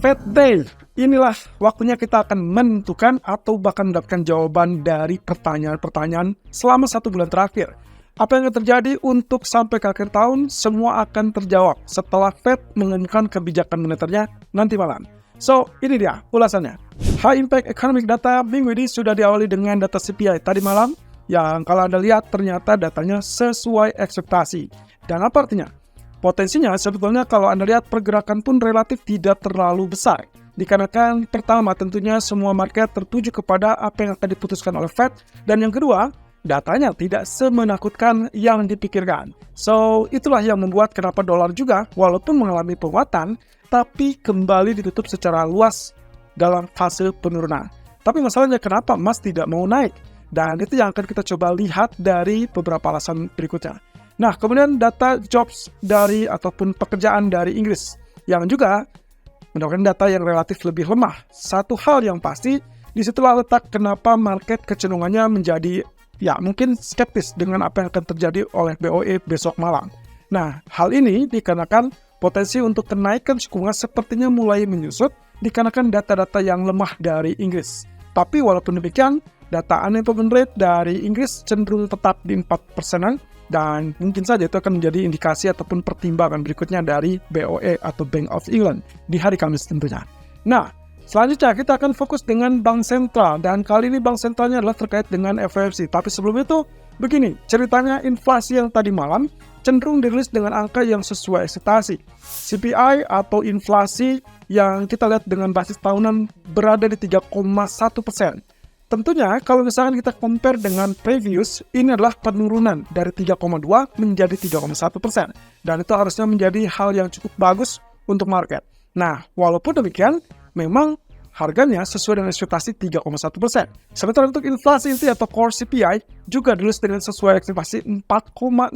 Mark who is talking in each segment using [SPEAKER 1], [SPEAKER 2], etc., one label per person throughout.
[SPEAKER 1] Fed Day. Inilah waktunya kita akan menentukan atau bahkan mendapatkan jawaban dari pertanyaan-pertanyaan selama 1 bulan terakhir. Apa yang akan terjadi untuk sampai ke akhir tahun, semua akan terjawab setelah Fed mengumumkan kebijakan moneternya nanti malam. So, ini dia ulasannya. High Impact Economic Data minggu ini sudah diawali dengan data CPI tadi malam, yang kalau Anda lihat ternyata datanya sesuai ekspektasi. Dan apa artinya? Potensinya sebetulnya kalau Anda lihat pergerakan pun relatif tidak terlalu besar. Dikarenakan pertama tentunya semua market tertuju kepada apa yang akan diputuskan oleh Fed. Dan yang kedua, datanya tidak semenakutkan yang dipikirkan. So, itulah yang membuat kenapa dolar juga walaupun mengalami penguatan, tapi kembali ditutup secara luas dalam fase penurunan. Tapi masalahnya kenapa emas tidak mau naik? Dan itu yang akan kita coba lihat dari beberapa alasan berikutnya. Nah, kemudian data jobs dari ataupun pekerjaan dari Inggris yang juga mendapatkan data yang relatif lebih lemah. Satu hal yang pasti, disitulah letak kenapa market kecenderungannya menjadi mungkin skeptis dengan apa yang akan terjadi oleh BOE besok malam. Nah, hal ini dikarenakan potensi untuk kenaikan suku bunga sepertinya mulai menyusut dikarenakan data-data yang lemah dari Inggris. Tapi walaupun demikian, data unemployment rate dari Inggris cenderung tetap di 4%-an, dan mungkin saja itu akan menjadi indikasi ataupun pertimbangan berikutnya dari BOE atau Bank of England di hari Kamis tentunya. Nah, selanjutnya kita akan fokus dengan Bank Sentral, dan kali ini Bank Sentralnya adalah terkait dengan FOMC. Tapi sebelum itu, begini, ceritanya inflasi yang tadi malam cenderung dirilis dengan angka yang sesuai ekspektasi. CPI atau inflasi yang kita lihat dengan basis tahunan berada di 3,1%. Tentunya kalau misalkan kita compare dengan previous, ini adalah penurunan dari 3,2 menjadi 3,1%. Dan itu harusnya menjadi hal yang cukup bagus untuk market. Nah, walaupun demikian, memang harganya sesuai dengan ekspektasi 3,1%. Sementara untuk inflasi inti atau core CPI juga dirilis dengan sesuai ekspektasi 4,0.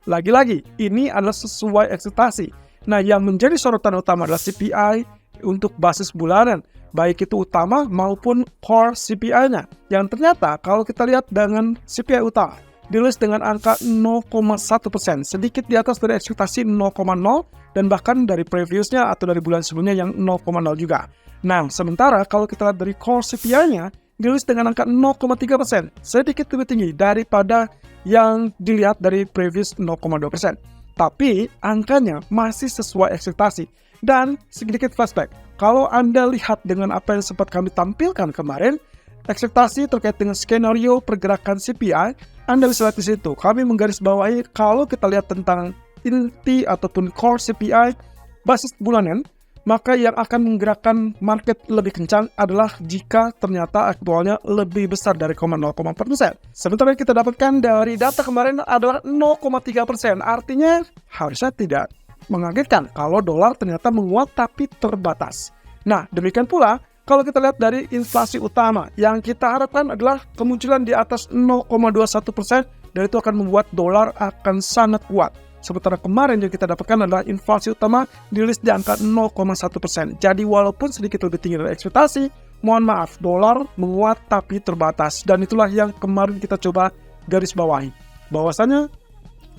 [SPEAKER 1] Lagi-lagi, ini adalah sesuai ekspektasi. Nah, yang menjadi sorotan utama adalah CPI untuk basis bulanan, baik itu utama maupun core CPI-nya. Yang ternyata kalau kita lihat dengan CPI utama, dirilis dengan angka 0,1%, sedikit di atas dari ekspektasi 0,0 dan bahkan dari previousnya atau dari bulan sebelumnya yang 0,0 juga. Nah, sementara kalau kita lihat dari core CPI-nya, dirilis dengan angka 0,3%, sedikit lebih tinggi daripada yang dilihat dari previous 0,2%. Tapi angkanya masih sesuai ekspektasi. Dan sedikit flashback, kalau Anda lihat dengan apa yang sempat kami tampilkan kemarin, ekspektasi terkait dengan skenario pergerakan CPI, Anda bisa lihat di situ. Kami menggarisbawahi kalau kita lihat tentang inti ataupun core CPI basis bulanan, maka yang akan menggerakkan market lebih kencang adalah jika ternyata aktualnya lebih besar dari 0,4%. Sementara yang kita dapatkan dari data kemarin adalah 0,3%. Artinya harusnya tidak mengagetkan kalau dolar ternyata menguat tapi terbatas. Nah, demikian pula kalau kita lihat dari inflasi utama, yang kita harapkan adalah kemunculan di atas 0,21%, dan itu akan membuat dolar akan sangat kuat. Sementara kemarin yang kita dapatkan adalah inflasi utama dirilis di angka 0,1%. Jadi walaupun sedikit lebih tinggi dari ekspektasi, mohon maaf, dolar menguat tapi terbatas. Dan itulah yang kemarin kita coba garis bawahi. Bahwasanya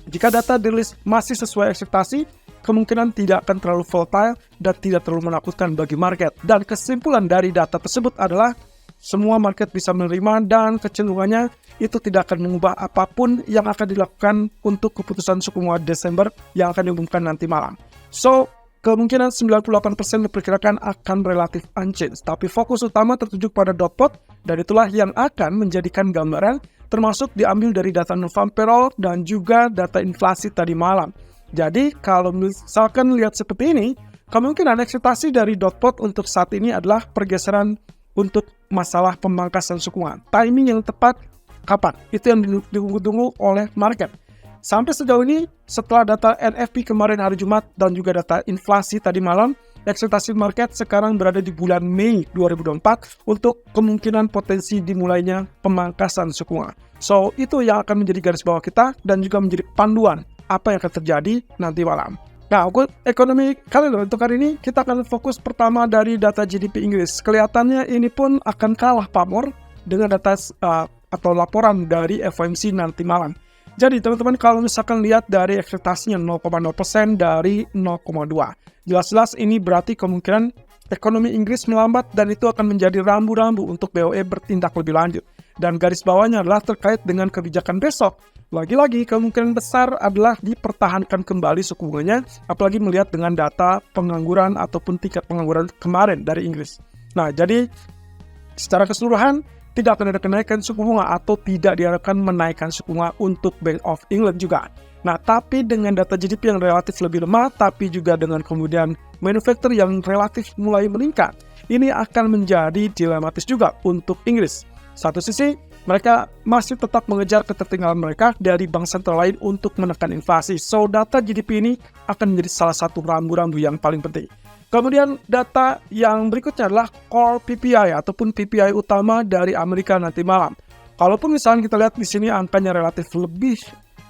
[SPEAKER 1] jika data dirilis masih sesuai ekspektasi, kemungkinan tidak akan terlalu volatile dan tidak terlalu menakutkan bagi market. Dan kesimpulan dari data tersebut adalah semua market bisa menerima dan kecenderungannya itu tidak akan mengubah apapun yang akan dilakukan untuk keputusan suku bunga Desember yang akan diumumkan nanti malam. So, kemungkinan 98% diperkirakan akan relatif unchanged. Tapi fokus utama tertuju pada dot plot, dan itulah yang akan menjadikan gambaran termasuk diambil dari data non-farm payroll dan juga data inflasi tadi malam. Jadi, kalau misalkan lihat seperti ini, kemungkinan ekspektasi dari dot plot untuk saat ini adalah pergeseran untuk masalah pemangkasan suku bunga. Timing yang tepat kapan? Itu yang ditunggu-tunggu oleh market. Sampai sejauh ini, setelah data NFP kemarin hari Jumat dan juga data inflasi tadi malam, ekspektasi market sekarang berada di bulan Mei 2024 untuk kemungkinan potensi dimulainya pemangkasan suku bunga. So, itu yang akan menjadi garis bawah kita dan juga menjadi panduan apa yang akan terjadi nanti malam. Nah, untuk ekonomi kalender untuk hari ini, kita akan fokus pertama dari data GDP Inggris. Kelihatannya ini pun akan kalah pamor dengan data atau laporan dari FOMC nanti malam. Jadi teman-teman kalau misalkan lihat dari ekspektasinya 0,0% dari 0,2. Jelas-jelas ini berarti kemungkinan ekonomi Inggris melambat dan itu akan menjadi rambu-rambu untuk BOE bertindak lebih lanjut. Dan garis bawahnya adalah terkait dengan kebijakan besok. Lagi-lagi kemungkinan besar adalah dipertahankan kembali suku bunganya, apalagi melihat dengan data pengangguran ataupun tingkat pengangguran kemarin dari Inggris. Nah, jadi secara keseluruhan tidak akan ada kenaikan suku bunga atau tidak diharapkan menaikkan suku bunga untuk Bank of England juga. Nah, tapi dengan data GDP yang relatif lebih lemah, tapi juga dengan kemudian manufaktur yang relatif mulai meningkat, ini akan menjadi dilematis juga untuk Inggris. Satu sisi, mereka masih tetap mengejar ketertinggalan mereka dari bank sentral lain untuk menekan inflasi. So, data GDP ini akan menjadi salah satu rambu-rambu yang paling penting. Kemudian data yang berikutnya adalah core PPI ataupun PPI utama dari Amerika nanti malam. Kalaupun misalnya kita lihat di sini angkanya relatif lebih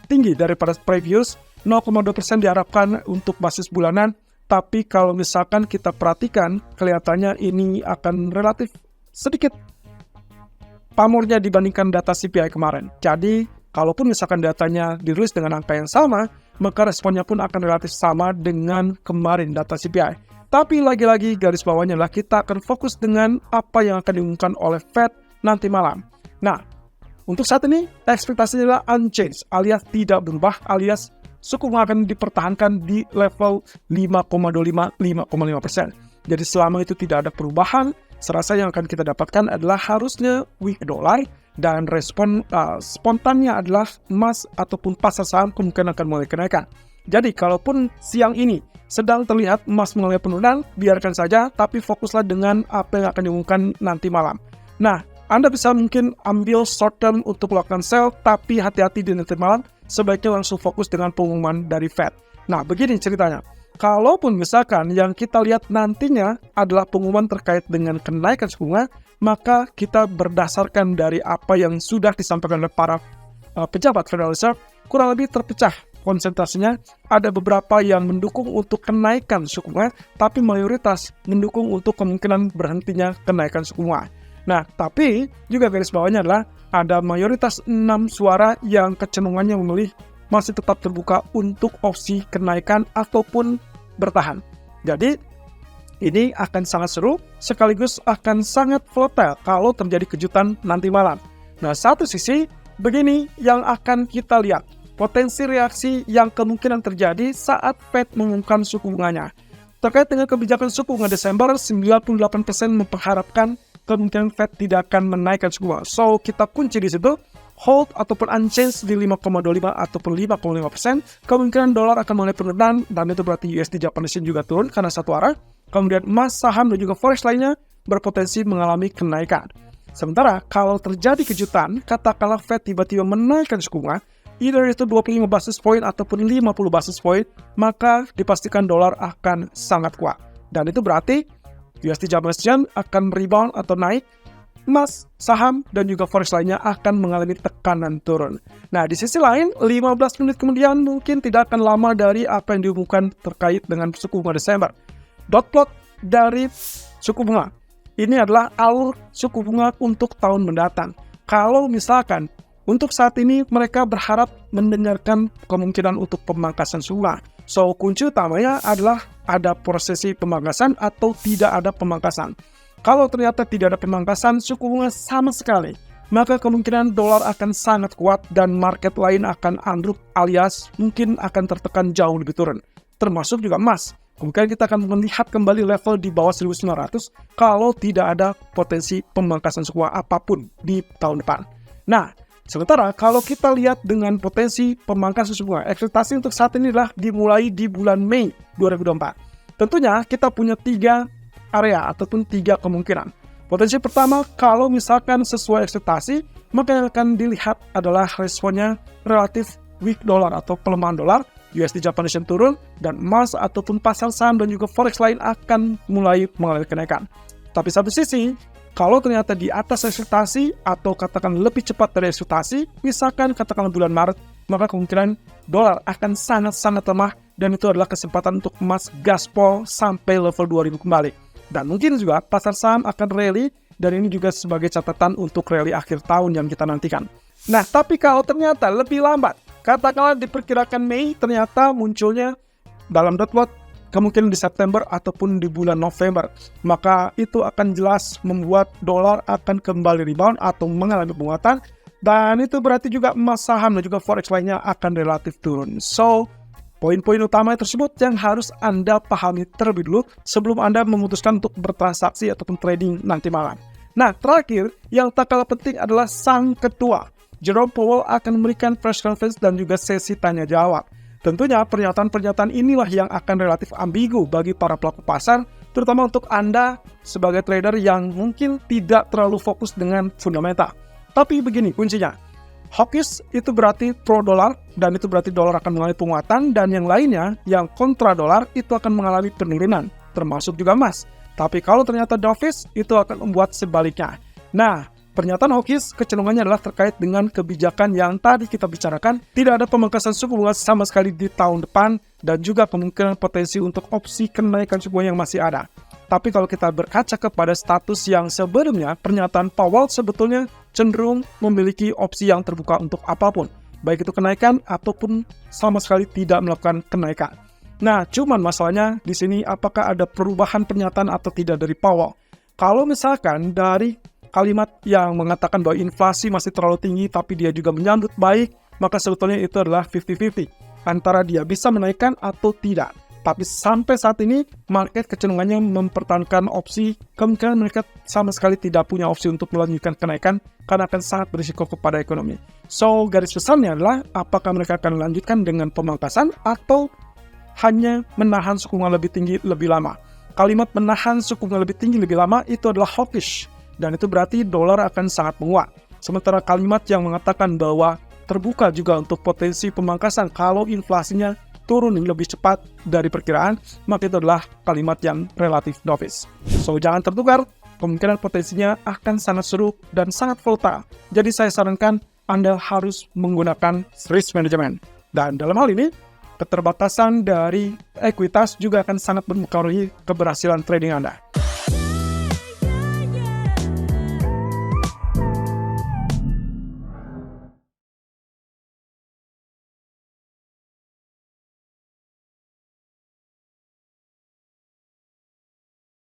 [SPEAKER 1] tinggi daripada previous, 0,2% diharapkan untuk basis bulanan, tapi kalau misalkan kita perhatikan, kelihatannya ini akan relatif sedikit pamornya dibandingkan data CPI kemarin. Jadi, kalaupun misalkan datanya dirilis dengan angka yang sama, maka responnya pun akan relatif sama dengan kemarin data CPI. Tapi lagi-lagi garis bawahnya adalah kita akan fokus dengan apa yang akan diumumkan oleh Fed nanti malam. Nah, untuk saat ini ekspektasinya adalah unchanged alias tidak berubah alias suku bunga akan dipertahankan di level 5,25-5,5%. Jadi selama itu tidak ada perubahan, serasa yang akan kita dapatkan adalah harusnya weak dollar dan respon spontannya adalah emas ataupun pasar saham kemungkinan akan mulai kenaikan. Jadi kalaupun siang ini sedang terlihat emas mengalami penurunan, biarkan saja, tapi fokuslah dengan apa yang akan diumumkan nanti malam. Nah, Anda bisa mungkin ambil short term untuk melakukan sell, tapi hati-hati di nanti malam, sebaiknya langsung fokus dengan pengumuman dari Fed. Nah, begini ceritanya. Kalaupun misalkan yang kita lihat nantinya adalah pengumuman terkait dengan kenaikan suku bunga, maka kita berdasarkan dari apa yang sudah disampaikan oleh para pejabat Federal Reserve, kurang lebih terpecah konsentrasinya. Ada beberapa yang mendukung untuk kenaikan suku bunga, tapi mayoritas mendukung untuk kemungkinan berhentinya kenaikan suku bunga. Nah, tapi juga garis bawahnya adalah ada mayoritas 6 suara yang kecenderungannya memilih masih tetap terbuka untuk opsi kenaikan ataupun bertahan. Jadi, ini akan sangat seru, sekaligus akan sangat volatile kalau terjadi kejutan nanti malam. Nah, satu sisi, begini yang akan kita lihat. Potensi reaksi yang kemungkinan terjadi saat Fed mengumumkan suku bunganya. Terkait dengan kebijakan suku bunga Desember, 98% memperharapkan kemungkinan Fed tidak akan menaikkan suku bunga. So, kita kunci di situ, hold ataupun unchanged di 5,25 ataupun 5,5%. Kemungkinan dolar akan mulai penurunan, dan itu berarti USD Japanese Yen juga turun karena satu arah. Kemudian emas, saham, dan juga forex lainnya berpotensi mengalami kenaikan. Sementara, kalau terjadi kejutan, katakanlah Fed tiba-tiba menaikkan suku bunga, either itu 25 basis point ataupun 50 basis point, maka dipastikan dolar akan sangat kuat. Dan itu berarti USD Japanese Yen akan rebound atau naik, emas, saham, dan juga forex lainnya akan mengalami tekanan turun. Nah, di sisi lain, 15 menit kemudian mungkin tidak akan lama dari apa yang diumumkan terkait dengan suku bunga Desember. Dot plot dari suku bunga. Ini adalah alur suku bunga untuk tahun mendatang. Kalau misalkan untuk saat ini mereka berharap mendengarkan kemungkinan untuk pemangkasan suku bunga. So, kunci utamanya adalah ada prosesi pemangkasan atau tidak ada pemangkasan. Kalau ternyata tidak ada pemangkasan suku bunga sama sekali, maka kemungkinan dolar akan sangat kuat dan market lain akan ambruk alias mungkin akan tertekan jauh lebih turun. Termasuk juga emas. Kemungkinan kita akan melihat kembali level di bawah 1.900 kalau tidak ada potensi pemangkasan suku bunga apapun di tahun depan. Nah, sementara kalau kita lihat dengan potensi pemangkasan suku bunga, ekspektasi untuk saat ini adalah dimulai di bulan Mei 2024. Tentunya kita punya 3 area ataupun 3 kemungkinan. Potensi pertama, kalau misalkan sesuai ekspektasi, maka yang akan dilihat adalah responnya relatif weak dollar atau pelemahan dolar, USD Japanese Yen turun, dan emas ataupun pasar saham dan juga forex lain akan mulai mengalami kenaikan. Tapi satu sisi, kalau ternyata di atas ekspektasi atau katakan lebih cepat dari ekspektasi, misalkan katakan bulan Maret, maka kemungkinan dolar akan sangat-sangat lemah dan itu adalah kesempatan untuk emas gaspol sampai level 2000 kembali. Dan mungkin juga pasar saham akan rally dan ini juga sebagai catatan untuk rally akhir tahun yang kita nantikan. Nah, tapi kalau ternyata lebih lambat, katakanlah diperkirakan Mei ternyata munculnya dalam dot plot kemungkinan di September ataupun di bulan November. Maka itu akan jelas membuat dolar akan kembali rebound atau mengalami penguatan, dan itu berarti juga emas, saham, dan juga forex lainnya akan relatif turun. So, poin-poin utama tersebut yang harus Anda pahami terlebih dulu sebelum Anda memutuskan untuk bertransaksi ataupun trading nanti malam. Nah, terakhir, yang tak kalah penting adalah sang ketua. Jerome Powell akan memberikan press conference dan juga sesi tanya jawab. Tentunya pernyataan-pernyataan inilah yang akan relatif ambigu bagi para pelaku pasar, terutama untuk Anda sebagai trader yang mungkin tidak terlalu fokus dengan fundamental. Tapi begini kuncinya, hawkish itu berarti pro dolar, dan itu berarti dolar akan mengalami penguatan, dan yang lainnya, yang kontra dolar, itu akan mengalami penurunan, termasuk juga emas. Tapi kalau ternyata dovish, itu akan membuat sebaliknya. Nah, pernyataan hawkish kecenderungannya adalah terkait dengan kebijakan yang tadi kita bicarakan. Tidak ada pemangkasan suku bunga sama sekali di tahun depan, dan juga kemungkinan potensi untuk opsi kenaikan suku bunga yang masih ada. Tapi kalau kita berkaca kepada status yang sebelumnya, pernyataan Powell sebetulnya cenderung memiliki opsi yang terbuka untuk apapun, baik itu kenaikan ataupun sama sekali tidak melakukan kenaikan. Nah, cuman masalahnya di sini apakah ada perubahan pernyataan atau tidak dari Powell. Kalau misalkan dari kalimat yang mengatakan bahwa inflasi masih terlalu tinggi tapi dia juga menyambut baik, maka sebetulnya itu adalah 50-50 antara dia bisa menaikkan atau tidak. Tapi sampai saat ini market kecenderungannya mempertahankan opsi, kemungkinan mereka sama sekali tidak punya opsi untuk melanjutkan kenaikan karena akan sangat berisiko kepada ekonomi. So, garis besarnya adalah apakah mereka akan melanjutkan dengan pemangkasan atau hanya menahan suku bunga lebih tinggi lebih lama. Kalimat menahan suku bunga lebih tinggi lebih lama itu adalah hawkish, dan itu berarti dolar akan sangat menguat. Sementara kalimat yang mengatakan bahwa terbuka juga untuk potensi pemangkasan kalau inflasinya turun lebih cepat dari perkiraan, maka itu adalah kalimat yang relatif dovish. So, jangan tertukar, kemungkinan potensinya akan sangat seru dan sangat volatile. Jadi saya sarankan Anda harus menggunakan risk management. Dan dalam hal ini, keterbatasan dari ekuitas juga akan sangat mempengaruhi keberhasilan trading Anda.